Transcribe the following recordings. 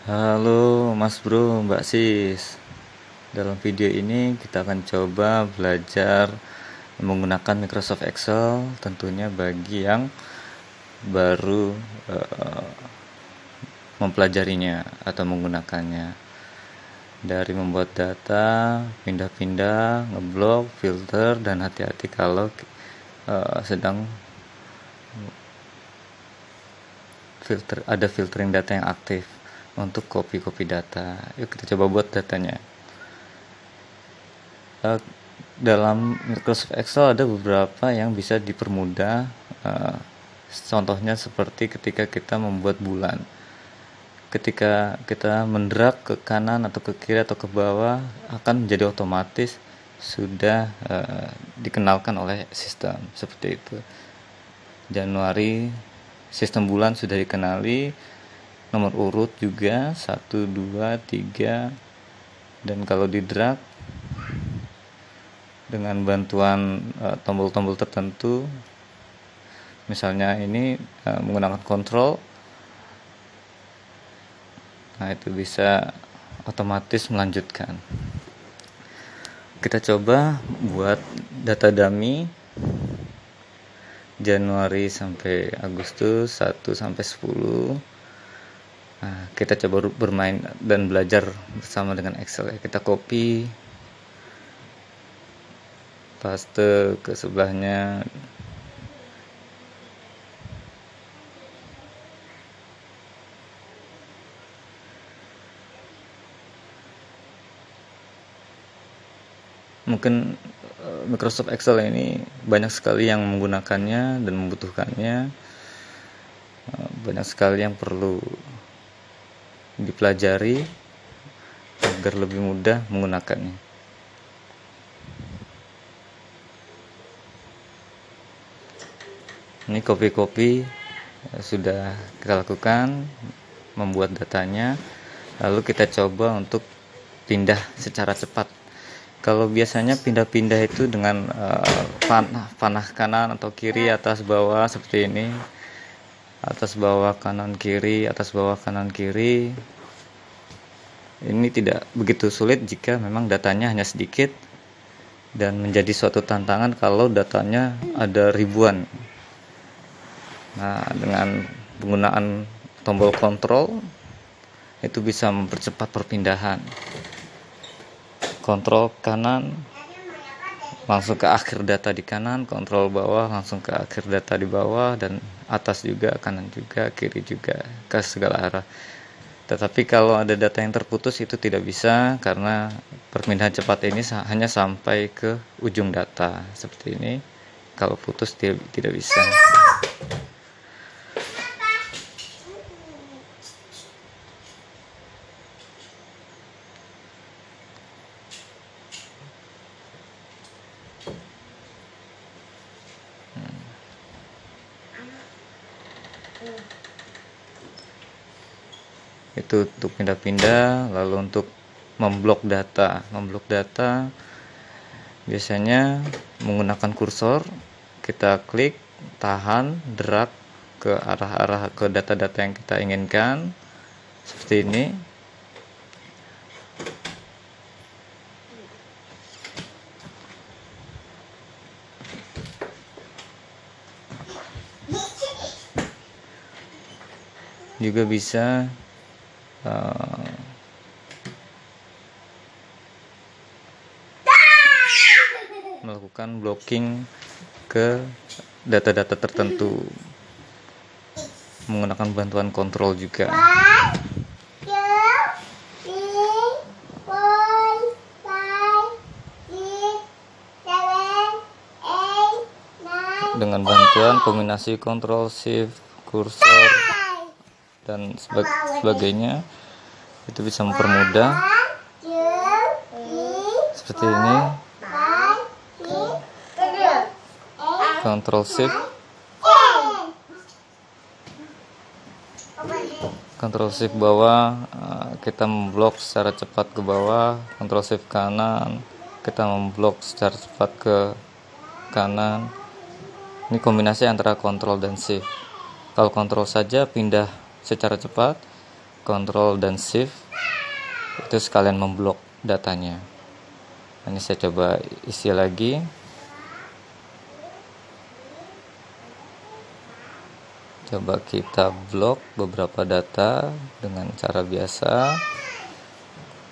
Halo Mas Bro, Mbak Sis. Dalam video ini kita akan coba belajar menggunakan Microsoft Excel, tentunya bagi yang baru mempelajarinya atau menggunakannya. Dari membuat data, pindah-pindah, ngeblok, filter, dan hati-hati kalau sedang ada filtering data yang aktif untuk copy data. Yuk kita coba buat datanya. Dalam Microsoft Excel ada beberapa yang bisa dipermudah. Contohnya seperti ketika kita membuat bulan. Ketika kita mendrag ke kanan atau ke kiri atau ke bawah, akan menjadi otomatis sudah dikenalkan oleh sistem seperti itu. Januari, sistem bulan sudah dikenali, nomor urut juga 1, 2, 3, dan kalau di drag dengan bantuan tombol-tombol tertentu, misalnya ini menggunakan kontrol, nah itu bisa otomatis melanjutkan. Kita coba buat data dummy Januari sampai Agustus 1 sampai 10. Nah, kita coba bermain dan belajar bersama dengan Excel ya. Kita copy, paste ke sebelahnya. Mungkin Microsoft Excel ini banyak sekali yang menggunakannya dan membutuhkannya. Banyak sekali yang perlu dipelajari agar lebih mudah menggunakannya. Ini copy sudah kita lakukan, membuat datanya, lalu kita coba untuk pindah secara cepat. Kalau biasanya pindah-pindah itu dengan panah kanan atau kiri, atas bawah seperti ini, atas bawah kanan kiri, atas bawah kanan kiri. Ini tidak begitu sulit jika memang datanya hanya sedikit, dan menjadi suatu tantangan kalau datanya ada ribuan. Nah, dengan penggunaan tombol kontrol itu bisa mempercepat perpindahan. Kontrol kanan langsung ke akhir data di kanan, kontrol bawah langsung ke akhir data di bawah, dan atas juga, kanan juga, kiri juga, ke segala arah. Tetapi kalau ada data yang terputus itu tidak bisa, karena perpindahan cepat ini hanya sampai ke ujung data seperti ini. Kalau putus tidak bisa. Itu untuk pindah-pindah. Lalu untuk memblok data biasanya menggunakan kursor, kita klik, tahan, drag ke arah-arah ke data-data yang kita inginkan seperti ini. Juga bisa melakukan blocking ke data-data tertentu menggunakan bantuan kontrol juga. Dengan bantuan kombinasi kontrol, shift, kursor, dan sebagainya, itu bisa mempermudah seperti ini. Kontrol shift, bawah, kita memblok secara cepat ke bawah. Kontrol shift kanan, kita memblok secara cepat ke kanan. Ini kombinasi antara kontrol dan shift. Kalau kontrol saja pindah secara cepat, Ctrl dan Shift itu sekalian memblok datanya. Ini saya coba isi lagi. Coba kita blok beberapa data dengan cara biasa.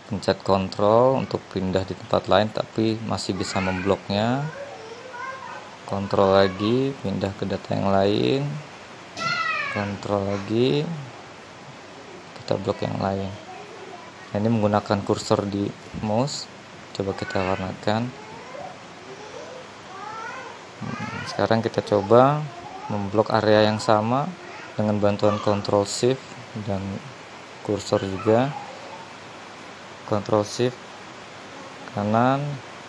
Pencet Ctrl untuk pindah di tempat lain tapi masih bisa membloknya. Ctrl lagi, pindah ke data yang lain. Ctrl lagi, kita blok yang lain. Nah, ini menggunakan kursor di mouse. Coba kita warnakan. Sekarang kita coba memblok area yang sama dengan bantuan Ctrl Shift dan kursor juga. Ctrl Shift kanan.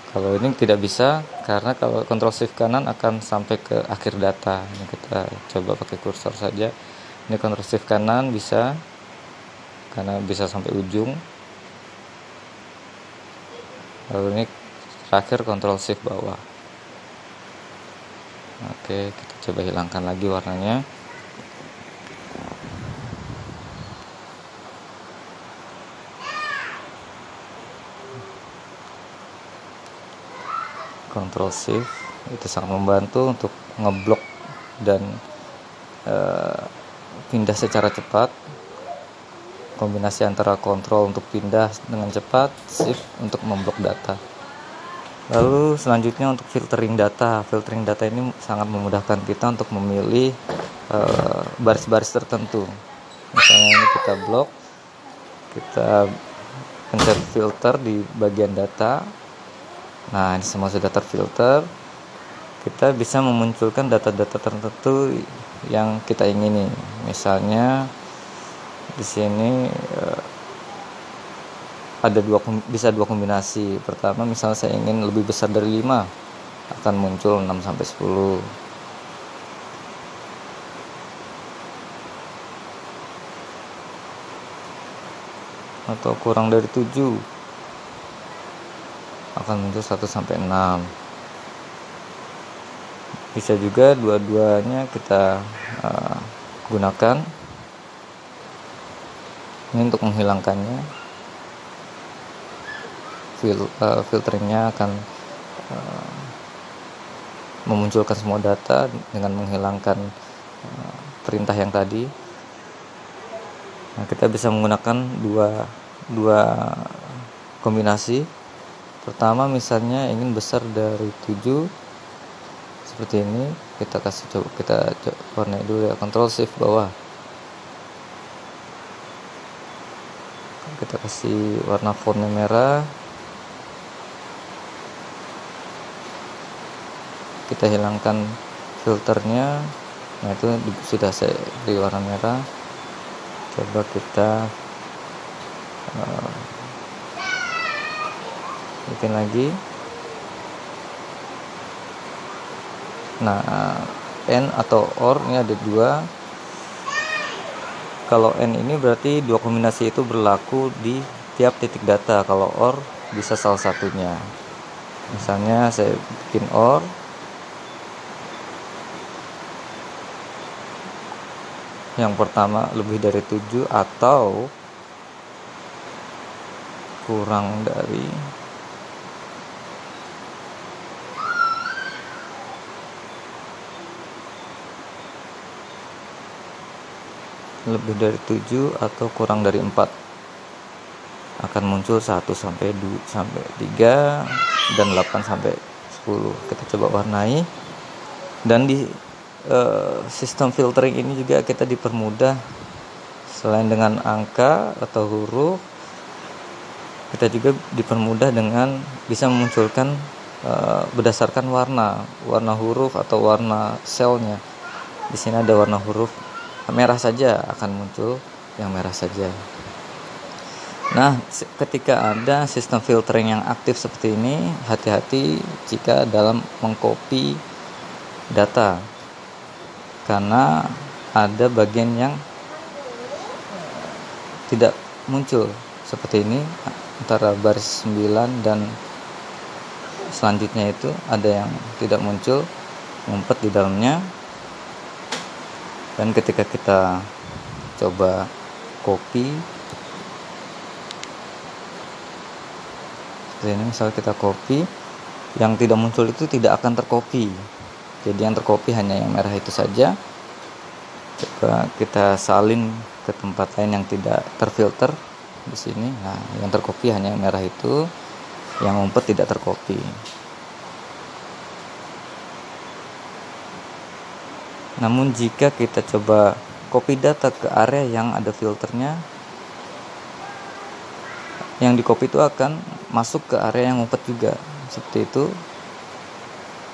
Kalau ini tidak bisa karena kalau Ctrl Shift kanan akan sampai ke akhir data. Ini kita coba pakai kursor saja. Ini Ctrl Shift kanan bisa karena bisa sampai ujung. Lalu ini terakhir Ctrl Shift bawah. Oke, kita coba hilangkan lagi warnanya. Ctrl Shift itu sangat membantu untuk ngeblok dan pindah secara cepat. Kombinasi antara Ctrl untuk pindah dengan cepat, Shift untuk memblok data. Lalu selanjutnya untuk filtering data. Filtering data ini sangat memudahkan kita untuk memilih baris-baris tertentu. Misalnya ini kita blok, kita pencet filter di bagian data. Nah, ini semua sudah terfilter. Kita bisa memunculkan data-data tertentu yang kita ingini. Misalnya di sini ada bisa dua kombinasi. Pertama, misalnya saya ingin lebih besar dari 5, akan muncul 6 sampai 10. Atau kurang dari 7, akan muncul 1 sampai 6. Bisa juga dua-duanya kita gunakan. Ini untuk menghilangkannya. Filteringnya akan memunculkan semua data dengan menghilangkan perintah yang tadi. Nah, kita bisa menggunakan dua kombinasi. Pertama, misalnya ingin besar dari 7 seperti ini, kita warnai dulu ya, Ctrl Shift bawah. Kita kasih warna fontnya merah. Kita hilangkan filternya. Nah, itu sudah saya beri warna merah. Coba kita bikin lagi. Nah, N atau OR ini ada 2. Kalau N ini berarti dua kombinasi itu berlaku di tiap titik data. Kalau OR bisa salah satunya. Misalnya saya bikin OR. Yang pertama lebih dari 7 atau kurang dari lebih dari 7 atau kurang dari 4, akan muncul 1 sampai 2 sampai 3 dan 8 sampai 10. Kita coba warnai. Dan di sistem filtering ini juga kita dipermudah, selain dengan angka atau huruf, kita juga dipermudah dengan bisa memunculkan berdasarkan warna huruf atau warna selnya. Di sini ada warna huruf merah saja, akan muncul yang merah saja. Nah, ketika ada sistem filtering yang aktif seperti ini, hati-hati jika dalam mengcopy data, karena ada bagian yang tidak muncul seperti ini, antara baris 9 dan selanjutnya itu ada yang tidak muncul, ngumpet di dalamnya. Dan ketika kita coba copy Seperti ini, misal kita copy, yang tidak muncul itu tidak akan tercopy. Jadi yang tercopy hanya yang merah itu saja. Coba kita salin ke tempat lain yang tidak terfilter di sini. Nah, yang tercopy hanya yang merah itu, yang ngumpet tidak tercopy. Namun jika kita coba copy data ke area yang ada filternya, yang di copy itu akan masuk ke area yang ngumpet juga. Seperti itu,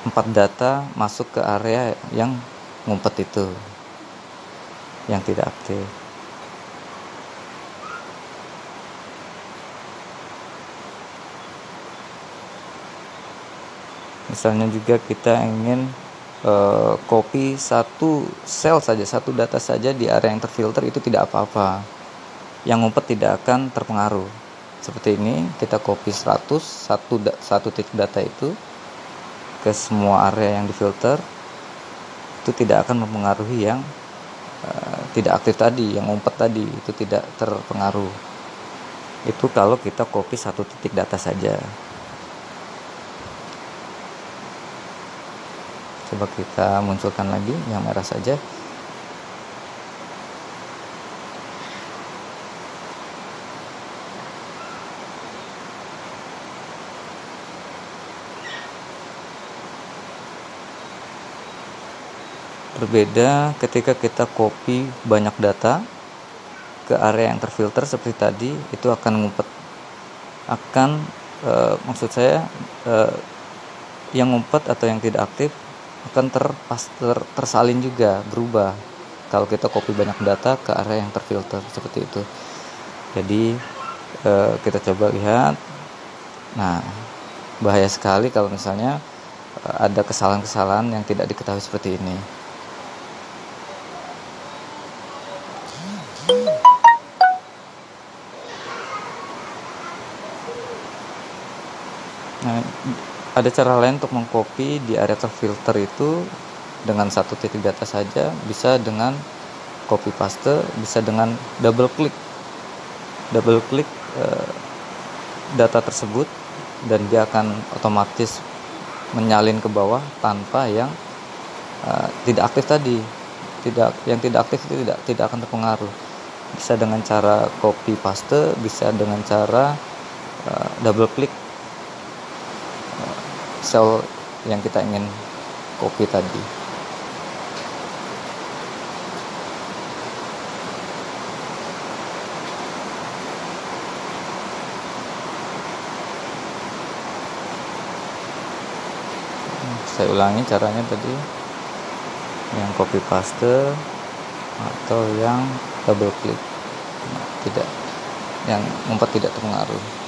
4 data masuk ke area yang ngumpet itu, yang tidak aktif. Misalnya juga kita ingin copy satu sel saja, satu data saja di area yang terfilter, itu tidak apa-apa, yang ngumpet tidak akan terpengaruh. Seperti ini, kita copy 100 satu titik data itu ke semua area yang difilter, itu tidak akan mempengaruhi yang tidak aktif tadi, yang ngumpet tadi, itu tidak terpengaruh. Itu kalau kita copy satu titik data saja. Coba kita munculkan lagi yang merah saja. Berbeda ketika kita copy banyak data ke area yang terfilter seperti tadi, itu akan ngumpet, maksud saya yang ngumpet atau yang tidak aktif akan tersalin juga, berubah kalau kita copy banyak data ke area yang terfilter seperti itu. Jadi kita coba lihat. Nah, bahaya sekali kalau misalnya ada kesalahan-kesalahan yang tidak diketahui seperti ini. Nah, ada cara lain untuk mengcopy di area terfilter itu dengan satu titik data saja, bisa dengan copy paste, bisa dengan double klik data tersebut, dan dia akan otomatis menyalin ke bawah tanpa yang tidak aktif tadi. Yang tidak aktif itu tidak akan terpengaruh. Bisa dengan cara copy paste, bisa dengan cara double klik sel yang kita ingin copy tadi. Saya ulangi caranya tadi, yang copy paste atau yang double klik. Tidak, yang ngumpet tidak terpengaruh.